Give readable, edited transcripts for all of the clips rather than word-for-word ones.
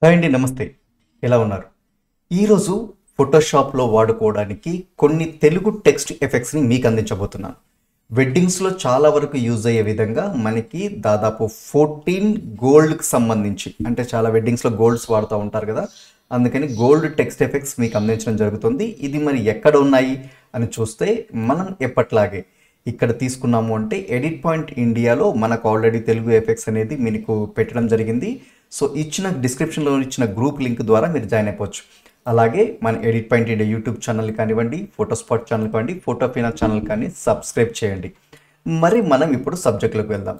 Hi అండి, నమస్తే. ఎలా ఉన్నారు? ఈరోజు ఫోటోషాప్లో వాడుకోవడానికి కొన్ని తెలుగు టెక్స్ట్ ఎఫెక్ట్స్ని మీకు అందించబోతున్నాను. వెడ్డింగ్స్లో చాలా వరకు యూజ్ అయ్యే విధంగా మనకి దాదాపు 14 గోల్డ్కి సంబంధించి, అంటే చాలా వెడ్డింగ్స్లో గోల్డ్స్ వాడుతూ ఉంటారు కదా, అందుకని గోల్డ్ టెక్స్ట్ ఎఫెక్ట్స్ మీకు అందించడం జరుగుతుంది. ఇది మరి ఎక్కడ ఉన్నాయి అని చూస్తే మనం ఎప్పట్లాగే ఇక్కడ తీసుకున్నాము అంటే ఎడిట్ పాయింట్ ఇండియాలో మనకు ఆల్రెడీ తెలుగు ఎఫెక్ట్స్ అనేది మీకు పెట్టడం జరిగింది. సో ఇచ్చిన డిస్క్రిప్షన్లో ఇచ్చిన గ్రూప్ లింక్ ద్వారా మీరు జాయిన్ అయిపోవచ్చు. అలాగే మన edit point India YouTube channel కానివ్వండి, ఫోటోస్పాట్ ఛానల్ కానివ్వండి, ఫోటోఫినా ఛానల్ కానీ సబ్స్క్రైబ్ చేయండి. మరి మనం ఇప్పుడు సబ్జెక్ట్లోకి వెళ్దాం.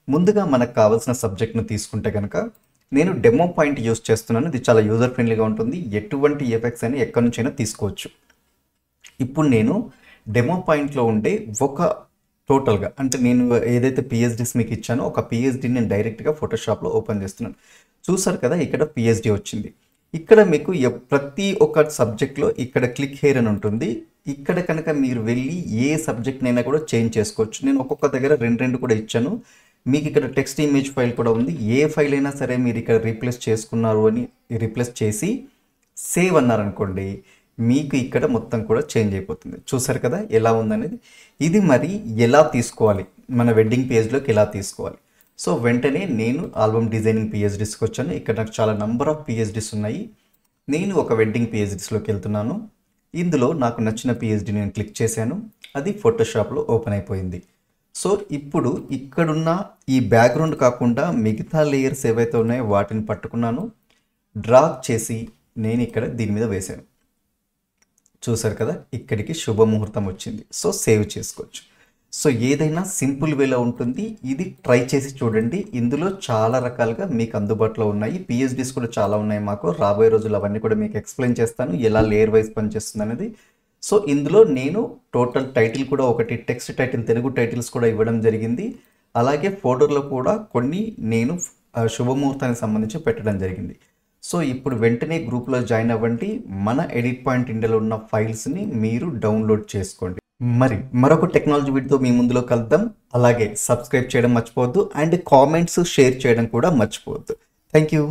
ముందుగా మనకు కావాల్సిన సబ్జెక్ట్ను తీసుకుంటే కనుక నేను డెమో పాయింట్ యూస్ చేస్తున్నాను. ఇది చాలా యూజర్ ఫ్రెండ్లీగా ఉంటుంది. ఎటువంటి ఎఫెక్ట్స్ అయినా ఎక్కడి నుంచైనా తీసుకోవచ్చు. ఇప్పుడు నేను డెమో పాయింట్లో ఉండే ఒక టోటల్గా, అంటే నేను ఏదైతే పిఎస్డీస్ మీకు ఇచ్చానో ఒక పిఎస్డీని నేను డైరెక్ట్గా ఫోటోషాప్లో ఓపెన్ చేస్తున్నాను. చూసారు కదా, ఇక్కడ పిఎస్డీ వచ్చింది. ఇక్కడ మీకు ప్రతి ఒక్క సబ్జెక్ట్లో ఇక్కడ క్లిక్ హెయిర్ అని ఉంటుంది. ఇక్కడ కనుక మీరు వెళ్ళి ఏ సబ్జెక్ట్నైనా కూడా చేంజ్ చేసుకోవచ్చు. నేను ఒక్కొక్క దగ్గర రెండు కూడా ఇచ్చాను. మీకు ఇక్కడ టెక్స్ట్ ఇమేజ్ ఫైల్ కూడా ఉంది. ఏ ఫైల్ అయినా సరే మీరు ఇక్కడ రీప్లేస్ చేసుకున్నారు అని రీప్లేస్ చేసి సేవ్ అన్నారనుకోండి, మీకు ఇక్కడ మొత్తం కూడా చేంజ్ అయిపోతుంది. చూసారు కదా ఎలా ఉందనేది. ఇది మరి ఎలా తీసుకోవాలి, మన వెడ్డింగ్ పేజ్లోకి ఎలా తీసుకోవాలి. సో వెంటనే నేను ఆల్బమ్ డిజైనింగ్ పిహెచ్డీస్కి వచ్చాను. ఇక్కడ నాకు చాలా నంబర్ ఆఫ్ పిహెచ్డీస్ ఉన్నాయి. నేను ఒక వెడ్డింగ్ పిహెచ్డీస్లోకి వెళ్తున్నాను. ఇందులో నాకు నచ్చిన పిహెచ్డీ నేను క్లిక్ చేశాను. అది ఫోటోషాప్లో ఓపెన్ అయిపోయింది. సో ఇప్పుడు ఇక్కడున్న ఈ బ్యాక్గ్రౌండ్ కాకుండా మిగతా లేయర్స్ ఏవైతే ఉన్నాయో వాటిని పట్టుకున్నాను, డ్రాగ్ చేసి నేను ఇక్కడ దీని మీద వేశాను. చూసారు కదా, ఇక్కడికి శుభముహూర్తం వచ్చింది. సో సేవ్ చేసుకోవచ్చు. సో ఏదైనా సింపుల్ వేలో ఉంటుంది. ఇది ట్రై చేసి చూడండి. ఇందులో చాలా రకాలుగా మీకు అందుబాటులో ఉన్నాయి. పిహెచ్డీస్ కూడా చాలా ఉన్నాయి మాకు. రాబోయే రోజులు అవన్నీ కూడా మీకు ఎక్స్ప్లెయిన్ చేస్తాను, ఎలా లేయర్ వైజ్ పనిచేస్తుంది అనేది. సో ఇందులో నేను టోటల్ టైటిల్ కూడా ఒకటి టెక్స్ట్ టైటిల్, తెలుగు టైటిల్స్ కూడా ఇవ్వడం జరిగింది. అలాగే ఫోటోలో కూడా కొన్ని నేను శుభముహూర్తానికి సంబంధించి పెట్టడం జరిగింది. సో ఇప్పుడు వెంటనే గ్రూప్లో జాయిన్ అవ్వండి. మన ఎడిట్ పాయింట్ ఇండియాలో ఉన్న ఫైల్స్ని మీరు డౌన్లోడ్ చేసుకోండి. మరి మరొక టెక్నాలజీ వీడియోతో మీ ముందులో కలుద్దాం. అలాగే సబ్స్క్రైబ్ చేయడం మర్చిపోవద్దు, అండ్ కామెంట్స్ షేర్ చేయడం కూడా మర్చిపోవద్దు. Thank you.